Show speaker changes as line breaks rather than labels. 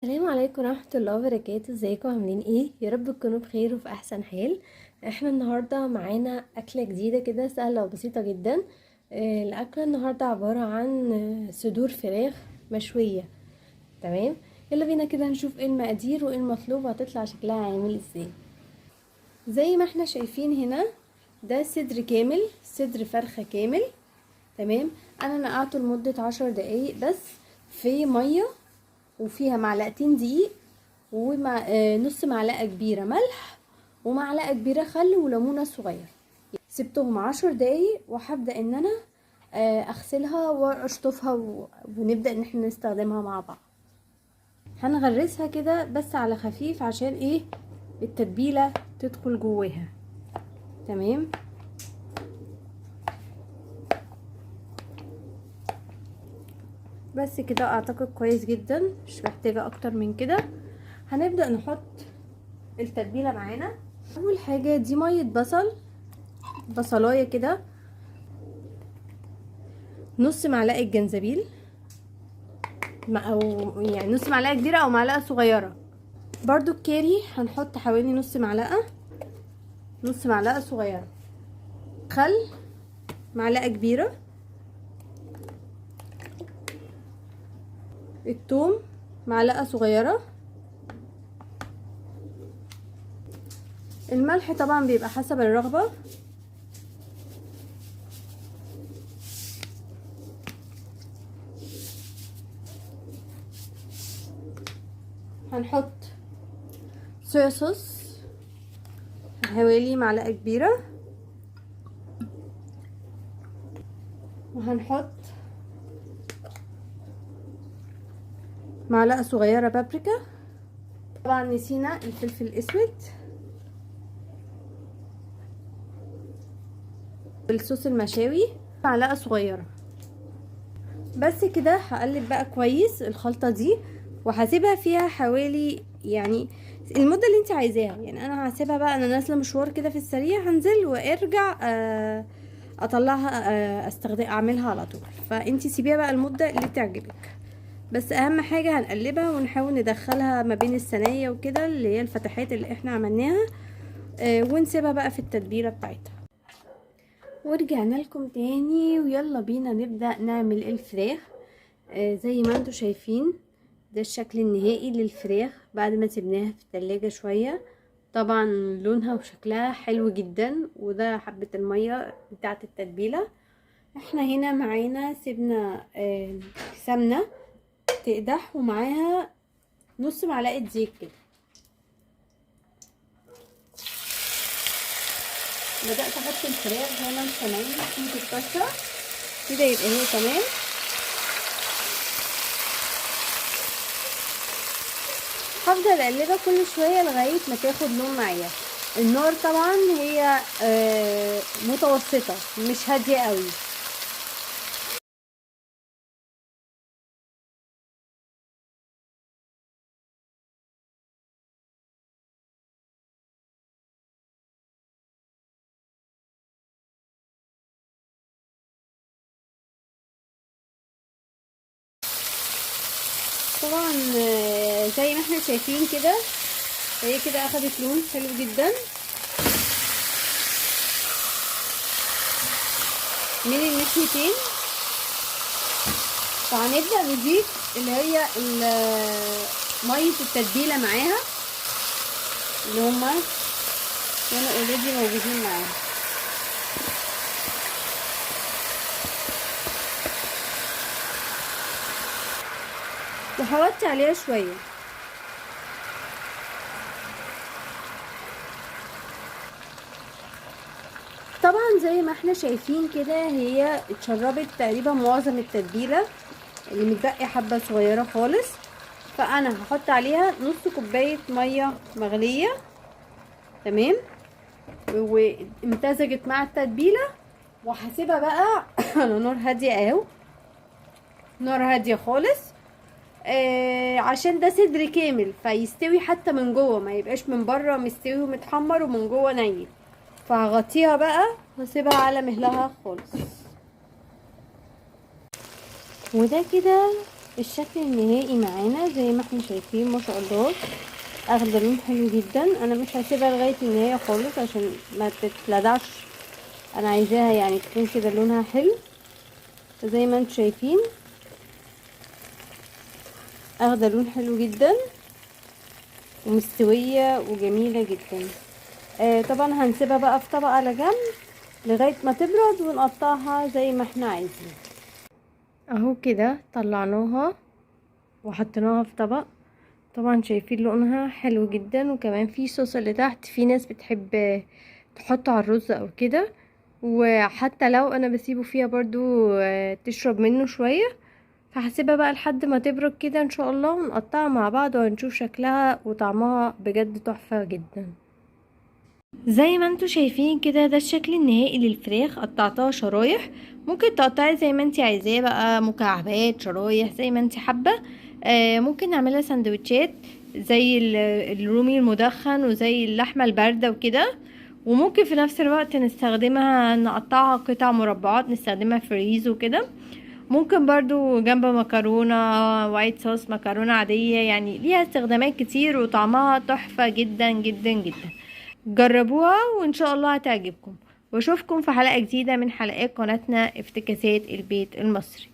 السلام عليكم ورحمة الله وبركاته. ازيكم عاملين ايه؟ يا رب تكونوا بخير وفي احسن حال. احنا النهاردة معانا اكلة جديدة كده سهلة وبسيطة جدا. الاكلة النهاردة عبارة عن صدور فراخ مشوية. تمام، يلا بينا كده نشوف ايه المقادير وايه المطلوب وهتطلع شكلها عامل ازاي. زي ما احنا شايفين هنا، ده صدر كامل، صدر فرخة كامل. تمام، انا نقعته لمدة 10 دقايق بس في مية، وفيها معلقتين دقيق ومع نص معلقة كبيرة ملح ومعلقة كبيرة خل وليمونة صغير. سبتهم 10 دقايق وهبدأ ان انا اغسلها واشطفها ونبدأ ان احنا نستخدمها مع بعض. هنغرسها كده بس على خفيف عشان ايه؟ التتبيلة تدخل جواها. تمام، بس كده اعتقد كويس جدا، مش محتاجة اكتر من كده. هنبدأ نحط التتبيلة معانا. اول حاجة دي مية بصل، بصلايه كده، نص معلقة جنزبيل او يعني نص معلقة كبيرة او معلقة صغيرة. برضو الكاري هنحط حوالي نص معلقة، نص معلقة صغيرة. خل معلقة كبيرة. الثوم معلقة صغيرة. الملح طبعا بيبقى حسب الرغبة. هنحط صويا صوص حوالي معلقة كبيرة، وهنحط معلقة صغيرة بابريكا. طبعا نسينا الفلفل الاسود. الصوص المشاوي معلقة صغيرة. بس كده هقلب بقى كويس الخلطة دي، وهسيبها فيها حوالي يعني المدة اللي انت عايزاها. يعني انا هسيبها بقى، انا نازلة مشوار كده في السريع، هنزل وارجع اطلعها استخدم اعملها على طول. فانت سيبيها بقى المدة اللي تعجبك، بس اهم حاجة هنقلبها ونحاول ندخلها ما بين الصينية وكده اللي هي الفتحات اللي احنا عملناها، ونسيبها بقى في التتبيلة بتاعتها. ورجعنا لكم تاني ويلا بينا نبدأ نعمل الفراخ. زي ما انتوا شايفين ده الشكل النهائي للفراخ بعد ما سيبناها في التلاجة شوية. طبعا لونها وشكلها حلو جدا، وده حبة المية بتاعة التتبيلة. احنا هنا معانا سيبنا سمنة تقدح ومعاها نص معلقة زيت كده. بدأت احط الفراخ زي ما انتوا سامعين في الطاسة كده، يبقى هي تمام. هفضل اقلبها كل شويه لغايه ما تاخد لون معايا. النار طبعا هي متوسطه، مش هاديه قوي. طبعا زي ما احنا شايفين كده هي كده اخدت لون حلو جدا من الناحيتين. فهنبدا نضيف اللي هي ميه التتبيله معاها، اللي هما كانوا اوريدي موجودين معاها. وهوطي عليها شويه. طبعا زي ما احنا شايفين كده هي اتشربت تقريبا معظم التتبيله، اللي متبقي حبه صغيره خالص. فانا هحط عليها نص كوبايه ميه مغليه. تمام، وامتزجت مع التتبيله، وهسيبها بقى على نار هاديه اهو، نار هاديه خالص. عشان ده صدر كامل فيستوي حتى من جوه، ما يبقاش من بره مستوي ومتحمر ومن جوه ني. فهغطيها بقى واسيبها على مهلها خالص. وده كده الشكل النهائي معانا زي ما احنا شايفين ما شاء الله، اخده لون حلو جدا. انا مش هسيبها لغايه النهايه خالص عشان ما تتلدعش، انا عايزاها يعني تكون كده لونها حلو زي ما انتم شايفين، اخده لون حلو جدا ومستويه وجميله جدا. طبعا هنسيبها بقى في طبق على جنب لغايه ما تبرد ونقطعها زي ما احنا عايزين. اهو كده طلعناها وحطيناها في طبق. طبعا شايفين لونها حلو جدا، وكمان في صوص اللي تحت، في ناس بتحب تحطه على الرز او كده، وحتى لو انا بسيبه فيها برضو تشرب منه شوية. فهسيبها بقى لحد ما تبرد كده ان شاء الله، ونقطعها مع بعض وهنشوف شكلها وطعمها بجد تحفة جدا. زي ما انتوا شايفين كده ده الشكل النهائي للفراخ. قطعتها شرايح، ممكن تقطعي زي ما انت عايزاه بقى، مكعبات، شرايح، زي ما انت حابه. ممكن نعملها سندوتشات زي الرومي المدخن وزي اللحمه البارده وكده. وممكن في نفس الوقت نستخدمها نقطعها قطع مربعات نستخدمها في ريز وكده. ممكن برضو جنب مكرونه وايت صوص، مكرونه عاديه، يعني ليها استخدامات كتير وطعمها تحفه جدا جدا جدا. جربوها وان شاء الله هتعجبكم، واشوفكم في حلقة جديدة من حلقات قناتنا افتكاسات البيت المصري.